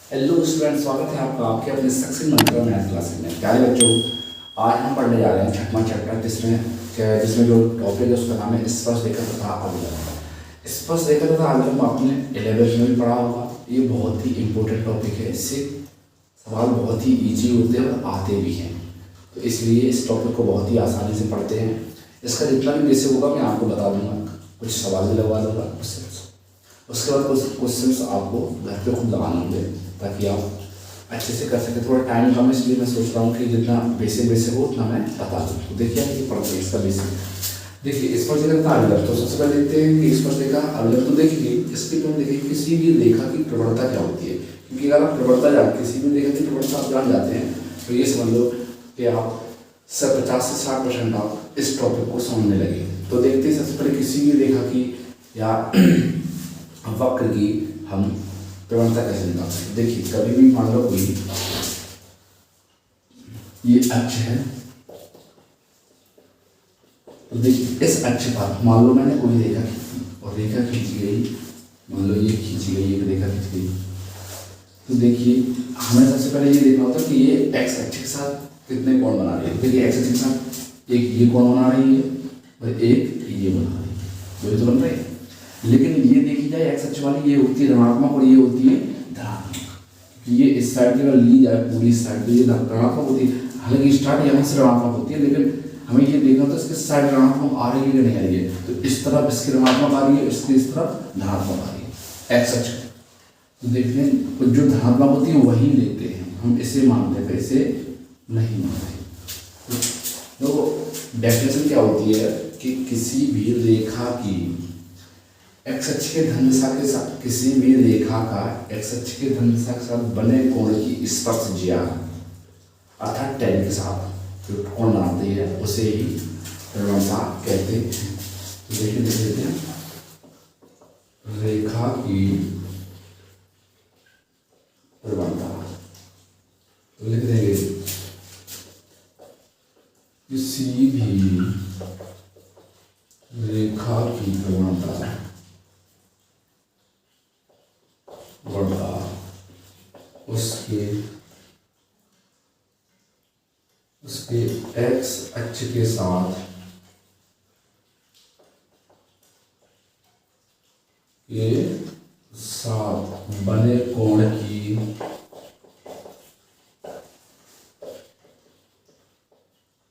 Hello student, स्वागत है आपका आपके अपने सक्सेस मंत्र मैथ क्लासेस में। प्यारे बच्चों, आज हम पढ़ने जा रहे हैं छठवां चैप्टर जिसमें जो टॉपिक है उसका नाम है स्पर्शरेखा तथा अवलंब। स्पर्शरेखा तथा अवलंब आपने 11th में भी पढ़ा होगा। ये बहुत ही इंपॉर्टेंट टॉपिक है। इससे सवाल बहुत ही ईजी होते हैं और आते भी हैं, तो इसलिए इस टॉपिक को बहुत ही आसानी से पढ़ते हैं। इसका जितना भी बेसिक होगा मैं आपको बता दूंगा, कुछ सवाल भी लगवा दूंगा उसके बाद कुछ क्वेश्चंस आपको घर पे खुद लगाने होंगे ताकि आप अच्छे से कर सकें। थोड़ा टाइम कम है इसलिए मैं सोच रहा हूँ कि जितना बेसिक हो उतना मैं बता दूँ। तो देखिए आप ये पढ़ते हैं इसका बेसिक। देखिए स्पर्शरेखा तथा अवलंब, तो सबसे पहले देखते हैं कि स्पर्शरेखा अवलंब। तो देखिए इसके पहले देखिए किसी भी रेखा की प्रवणता क्या होती है, क्योंकि अगर आप प्रवणता किसी भी रेखा की प्रवणता आप जान जाते हैं तो ये समझ लो कि आप 50 से 60% आप इस टॉपिक को समझने लगे। तो देखते हैं सबसे पहले किसी भी रेखा की या वक्र की हम प्रवणता कैसे निकालते हैं। देखिए कभी भी मान लो कोई ये अक्ष है, तो देखिए इस अक्ष पर मान लो मैंने कोई रेखा खींची और रेखा खींची गई, मान लो ये खींची गई, एक रेखा खींच गई। तो देखिए हमें सबसे पहले ये देखना होता है कि ये एक्स अक्ष के साथ कितने कोण बना रही है। देखिए एक्स अक्ष के साथ एक ये कोण बना रही है और एक ये बना रही है, वही तो बन रहे हैं। लेकिन ये देखी जाए एक्स अक्ष वाली ये होती है ऋणात्मक और ये होती है धनात्मक। ये इस साइड की अगर ली जाए पूरी साइड तो ये ऋणात्मक होती है। हालांकि स्टार्ट यहाँ से ऋणात्मक होती है, लेकिन हमें ये देखना होता है इसके साइड ऋणात्मक आ रही है कि नहीं आ रही है। तो इस तरफ इसकी ऋणात्मक आ रही है, इसकी इस तरफ धनात्मक आ रही है एक्स अक्ष। तो देखते हैं जो धनात्मक होती है वही लेते हैं, हम इसे मानते हैं, इसे नहीं मानते। तो डेफिनेशन क्या होती है कि किसी भी रेखा की एक्स अक्ष के धन दिशा के साथ, किसी भी रेखा का एक्स अक्ष के धन दिशा के साथ बने कोण की स्पर्श ज्या अर्थात tan के साथ जो कोण बनाती है उसे ही प्रवणता कहते हैं। तो देखिए देख लेते हैं रेखा की प्रवणता, तो लिख देंगे किसी भी रेखा की प्रवणता बढ़ता उसके एक्स अक्ष के साथ बने कोण की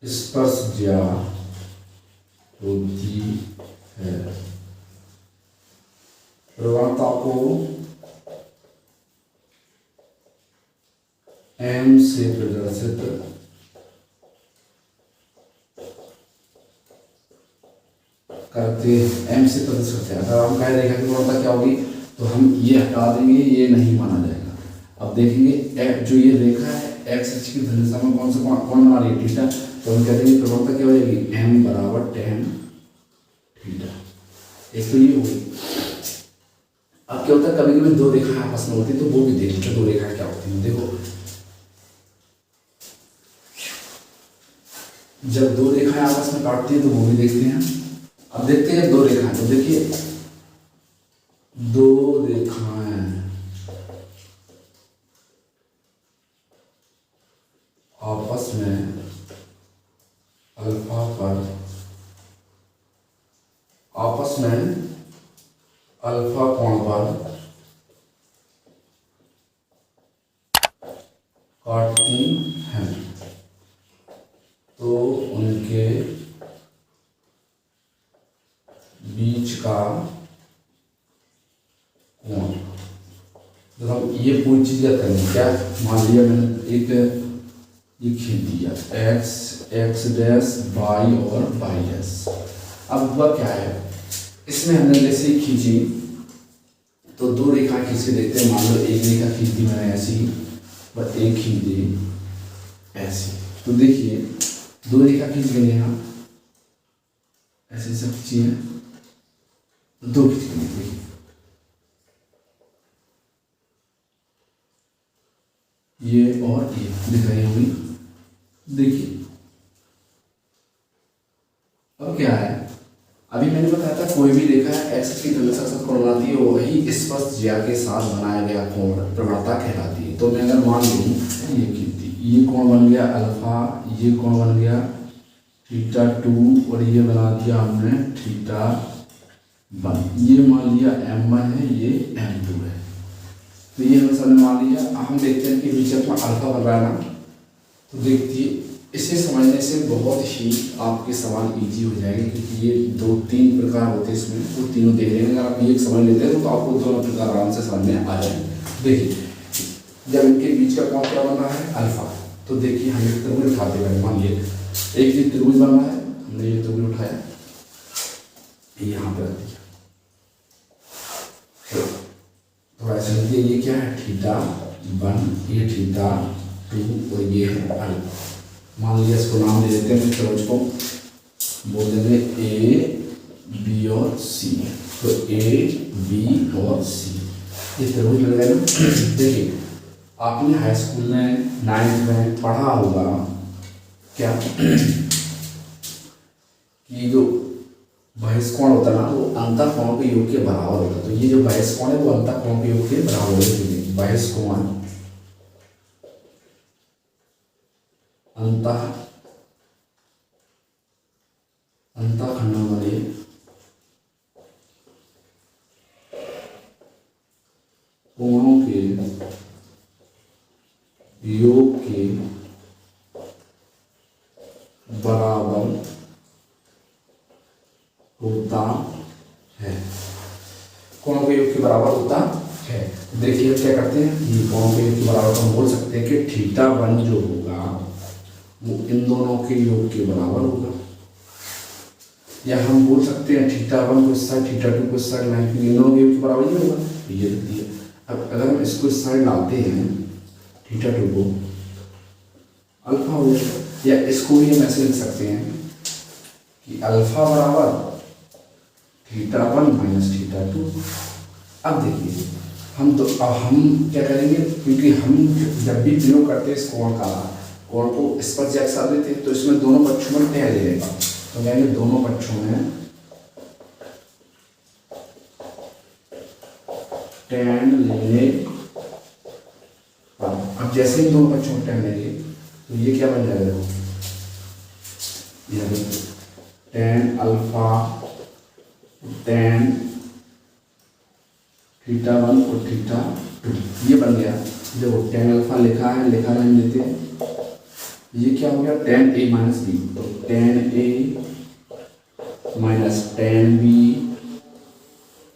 स्पर्शज्या होती है। प्रवणता को m से प्रदर्शित करते हैं, m से प्रदर्शित करते हैं। अगर हम कह रेखा की प्रवणता क्या होगी तो हम ये हटा देंगे, ये नहीं माना जाएगा। अब देखेंगे जो ये रेखा है एक्स अक्ष की धन दिशा में कौन सा कोण बना रही है, थीटा। तो हम कहते हैं प्रवणता क्या हो जाएगी m बराबर tan थीटा। एक तो ये होगी। अब क्या होता है कभी कभी दो रेखाएं आपस में होती है, तो वो भी देख लो दो रेखाएं क्या होती हैं। देखो जब दो रेखाएं आपस में काटती है तो वो भी देखते हैं। अब देखते हैं दो रेखाएं, तो देखिए दो रेखाएं आपस में अल्फा कोण पर काटती हैं, तो उनके बीच का कोण, जब हम ये पूरी चीज करेंगे क्या, मान लिया मैंने एक ये खींच दिया एक्स डैश वाई और वाई डैश। अब हुआ क्या है, इसमें हमने जैसे ही खींची तो दो रेखा खींच के देखते हैं। मान लो एक रेखा खींच दी मैंने ऐसी, बस एक खींच दी ऐसी। तो देखिए दो रेखा खींच गई यहाँ ऐसे सब खींची है, दो खींच गई। देखिए ये और ये दिख रही होगी। देखिए अब क्या है, अभी मैंने बताया था कोई भी रेखा एक्स की धन दिशा के साथ कोण बनाती है वही स्पर्शज्या के साथ बनाया गया कोण प्रवणता कहलाती है। मान लूँ ये कोण बन गया अल्फा, ये कोण बन गया थीटा 2 और ये बना दिया हमने थीटा 1। ये मान लिया m1 है, ये m2 है। तो ये हमने सबने मान लिया। अब हम देखते हैं कि बीच में अल्फा बन रहा है ना, तो देखिए इसे समझने से बहुत ही आपके सवाल इजी हो जाएंगे, क्योंकि ये 2-3 प्रकार होते हैं इसमें, वो तीनों देख लेंगे। अगर आप ये समझ लेते हैं तो आपको दोनों प्रकार आराम से समझ में आ जाएंगे। देखिए जब इनके बीच का कोण क्या बन रहा है अल्फा, तो देखिए हम एक त्रिभुज उठाते हैं। मान लीजिए एक ये त्रिभुज बन रहा है, हमने ये त्रिभुज उठाया, यहाँ पे रख दिया, थोड़ा ऐसा लिखिए, ये क्या है थीटा 1, ये थीटा 2 और ये है अल्फा। मान लिया इसको नाम दे देते हैं, त्रिभुज को बोल देंगे ए बी और सी। तो ए बी और सी ये त्रिभुज मिल गया ना। देखिए आपने हाई स्कूल में 9th में पढ़ा होगा क्या कि जो बहिष्कोण होता है ना, वो अंतःकोण के योग के बराबर होता है। तो ये जो बहिष्कोण है वो अंतःकोण के योग के बराबर है। बहिष्कोण अंतःखंडों वाले कोणों के योग के बराबर होता है। कोणों के योग के बराबर होता है। देखिए क्या करते हैं, ये कोणों के योग के बराबर हम बोल सकते हैं कि थीटा 1 जो होगा वो इन दोनों के योग के बराबर होगा, या हम बोल सकते हैं थीटा 1 को इस साइड थीटा 2 को इस साइड लाएं, क्योंकि इन दोनों के योग के बराबर ही होगा। ये लिख दिया। अब अगर हम इसको इस साइड लाते हैं थीटा 2 को अल्फा हो जाएगा, या इसको भी हम ऐसे लिख सकते हैं कि अल्फा बराबर थीटा 1 माइनस थीटा 2। अब देखिए हम क्या करेंगे, क्योंकि हम जब भी प्रयोग करते हैं इस कोण को इस पर जैसा देते हैं, तो इसमें दोनों पक्षों में tan ले लेगा। तो यानी दोनों पक्षों में tan लेने पर, अब जैसे ही दोनों पक्षों में tan लेंगे तो ये क्या बन जाएगा, tan अल्फा tan थीटा 1 और थीटा 2 ये बन गया। देखो tan अल्फा लिखा है, लिखा रहने देते हैं। ये क्या हो गया tan a माइनस बी, तो tan a minus tan b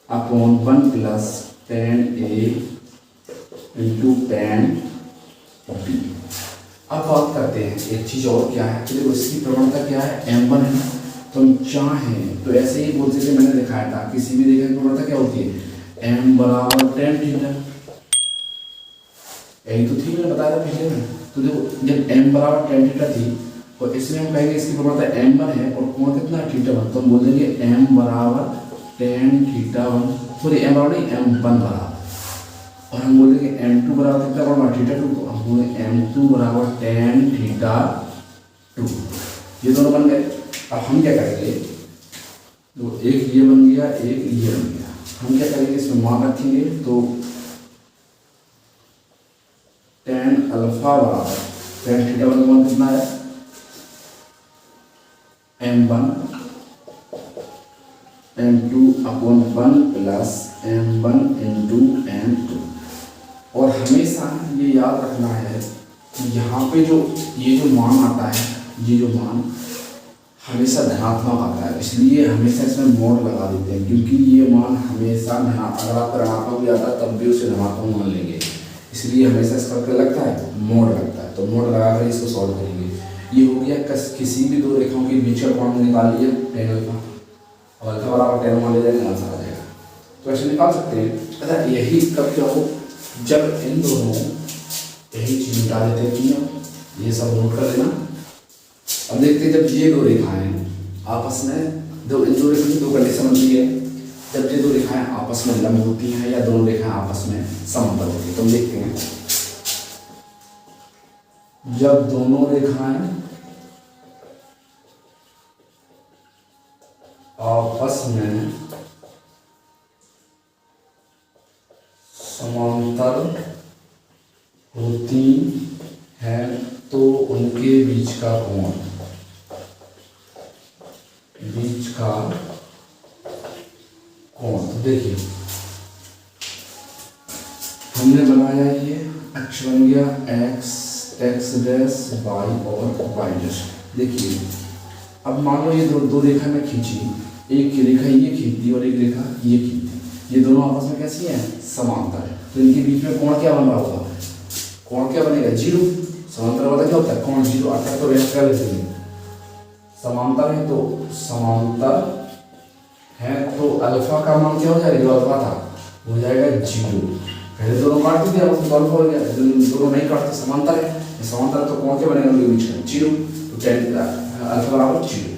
upon 1 plus tan a into tan b। अब बात करते हैं एक चीज और क्या है, देखो इसकी प्रवणता क्या है m1 है, तो हम चाहें तो ऐसे ही बोल सकते, मैंने दिखाया था किसी भी रेखा की प्रवणता क्या होती है m बराबर tan थीटा, यही तो थी मैंने बताया था पहले में। तो देखो जब m बराबर tan थीटा थी और इसमें हम कहेंगे इसकी प्रवणता m1 है और कोण कितना है थीटा 1, तो हम बोल देंगे m बराबर tan थीटा 1, सॉरी m बराबर नहीं m1 बराबर, और हम बोल देंगे m2 बराबर कितना बराबर थीटा 2, तो हम बोलेंगे m2 बराबर tan थीटा 2। ये दोनों बन गए। अब हम क्या करेंगे, तो एक ये बन गया एक ये बन गया, हम क्या करेंगे इसमें मान रखेंगे, तो tan अल्फा बराबर tan थीटा 1 का मान कितना है m1 m2 upon 1 plus m1 into m2। और हमेशा ये याद रखना है कि यहाँ पे जो ये जो मान आता है, ये जो मान हमेशा धनात्मक आता है, इसलिए हमेशा इसमें मोड लगा देते हैं, क्योंकि ये मान हमेशा धनात्मक, अगर आपका ऋणात्मक भी आता है तब भी उसे धनात्मक मान लेंगे, इसलिए हमेशा इसका क्या लगता है मोड लगता है। तो मोड लगाकर इसको सॉल्व करेंगे। ये हो गया किसी भी दो रेखाओं के बीच का कोण निकाल लिया tan अल्फा, और अल्फा बराबर tan मान ले जाएंगे, आंसर आ जाएगा। तो ऐसे निकाल सकते हैं। अगर यही कब क्या हो, जब इन दोनों यही चीज मिटा देते हैं कि ये सब नोट कर लेना। अब देखते हैं जब ये दो रेखाएं आपस में, दो इन दो रेखाओं की दो कंडीशन बनती है, जब ये दो रेखाएं आपस में लंब होती हैं या दोनों रेखाएं आपस में समांतर होती है। तो हम देखते हैं जब दोनों रेखाएं आपस में समांतर होती हैं तो उनके बीच का कोण तो देखिए हमने बनाया ये अक्ष बन गया एक्स डैश वाई और वाई डैश। देखिए अब मान लो ये दो रेखा में खींची, एक रेखा ये खींचती और एक रेखा ये खींचती, ये दोनों आपस में कैसी है, समांतर है। तो इनके बीच में कोण क्या बन रहा होगा, कोण क्या बनेगा, जीरो। समांतर वाला क्या होता है, कोण जीरो। अर्थात तो व्याख्या लिख देंगे, समांतर है तो समांतर है तो अल्फा का मान क्या हो जाएगा, जो अल्फा था हो जाएगा जीरो। पहले दोनों काट दिया, अब तो अल्फा हो गया, दोनों नहीं काटते, समांतर है, समांतर तो कोण क्या बनेगा, उनके बीच में जीरो। तो tan अल्फा बराबर जीरो।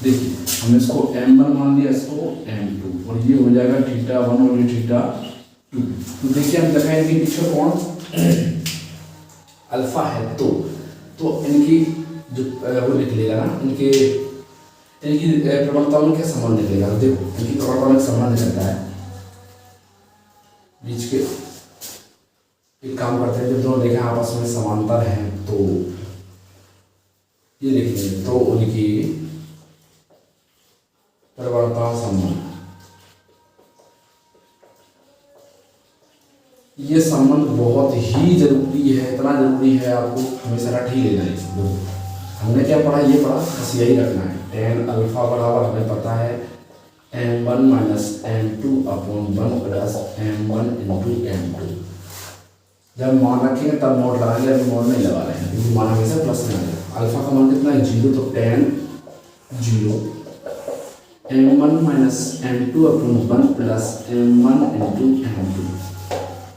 देखिए हमने इसको m1 मान लिया, इसको m2, और ये हो जाएगा θ1 और ये θ2। तो देखिए हम दिखाएं इनके बीच में कोण अल्फा है तो इनकी जो वो निकलेगा ना, इनकी प्रवणताओं में क्या संबंध निकलेगा। देखो इनकी प्रवणताओं में संबंध निकलता है बीच के। एक काम करते हैं, जब दोनों रेखा आपस में समांतर हैं तो ये लिखेंगे, तो उनकी प्रवणता संबंध, ये संबंध बहुत ही जरूरी है, इतना जरूरी है आपको हमेशा रट ही लेना है। हमने क्या पढ़ा, ये पढ़ा, बस यही रखना है। tan अल्फा बराबर हमें पता है m1 minus m2 upon 1 plus m1 into m2। जब मान रखेंगे तब नोट लगाएंगे, अभी नोट नहीं लगा रहे हैं क्योंकि मान हमेशा प्लस में आ जाएगा। अल्फा का मान कितना है, जीरो, तो tan zero m1 minus m2 upon 1 plus m1 into m2।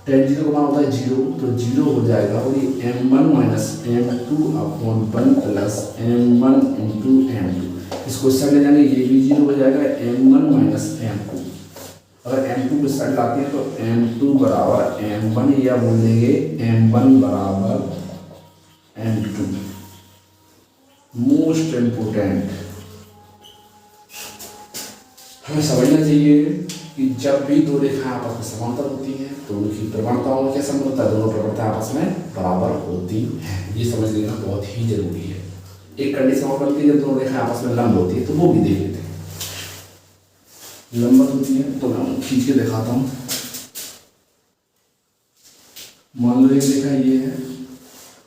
tan zero का मान होता है जीरो, तो जीरो हो जाएगा, और ये m1 minus m2 upon 1 plus m1 into m2। इसको इस साइड ले जाएंगे, ये भी जीरो हो जाएगा, m1 माइनस m2। अगर m2 को इस साइड लाते हैं तो m2 बराबर m1, या बोल देंगे m1 बराबर m2। मोस्ट इम्पोर्टेंट हमें समझना चाहिए कि जब भी दो रेखाएं आपस में समांतर होती हैं तो उनकी प्रवणताओं में क्या संबंध होता है, दोनों प्रवणताएं आपस में बराबर होती हैं। ये समझ लेना बहुत ही जरूरी है। एक कंडीशन और बनती है, जब दोनों रेखाएं आपस में लंब होती है, तो वो भी देख लेते हैं। लंबवत होती है तो मैं खींच के दिखाता हूँ। मान लो एक रेखा ये है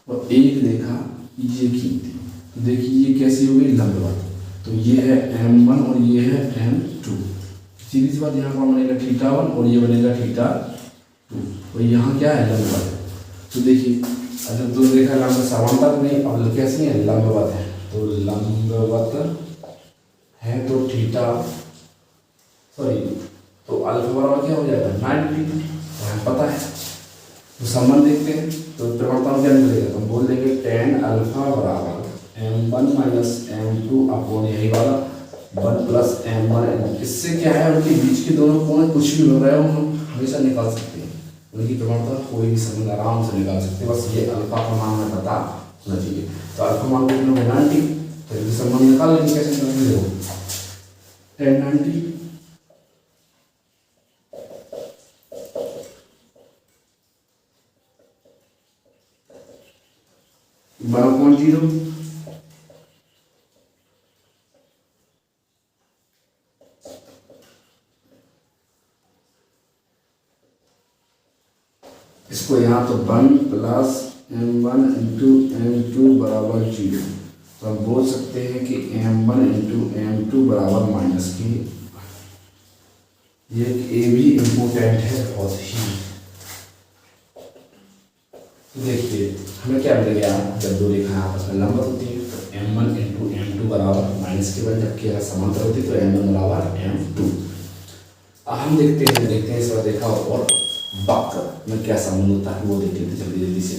और एक रेखा ये खींचती, तो देखिए ये कैसी हो गई, लंबवत। तो ये है m1 और ये है m2। सीधी सी बात, यहाँ पर बनेगा θ1 और ये बनेगा θ2, और यहाँ क्या है, लंबवत। तो देखिए अगर दो रेखा लंब समांतर नहीं, अब कैसी है, लंबवत है, तो लंबवत है तो तो अल्फा बराबर क्या हो जाएगा, 90। हमें पता है, तो संबंध देखते हैं, तो प्रवणताओं क्या निकलेगा, तो हम बोल देंगे tan अल्फा बराबर m1 माइनस m2 अपॉन यही वाला 1 प्लस m1। इससे क्या है, उनके बीच के दोनों कोण कुछ भी हो रहा है हम हमेशा निकाल सकते हैं, उनकी प्रवणता कोई भी संबंध आराम से निकाल सकते हैं। बस ये अल्फा का मान हमें पता होना चाहिए। तो अल्फा मान कितना है, 90, तो इनके संबंध निकाल लेंगे। कैसे निकालेंगे, देखो tan 90 1/0, इसको यहाँ तो 1 प्लस m1 इंटू m2 बराबर 0। तो हम बोल सकते हैं कि m1 इंटू m2 बराबर माइनस के। ये भी इम्पोर्टेंट है बहुत ही। देखिए हमें क्या मिलेगा, जब दो रेखाएं आपस में लंब होती है तो m1 इंटू m2 बराबर माइनस के बाद, जबकि अगर समांतर होती है तो m1 बराबर m2। हम देखते हैं इस बार देखा और वक्र में क्या संबंध होता है वो देख लेते जल्दी जल्दी से।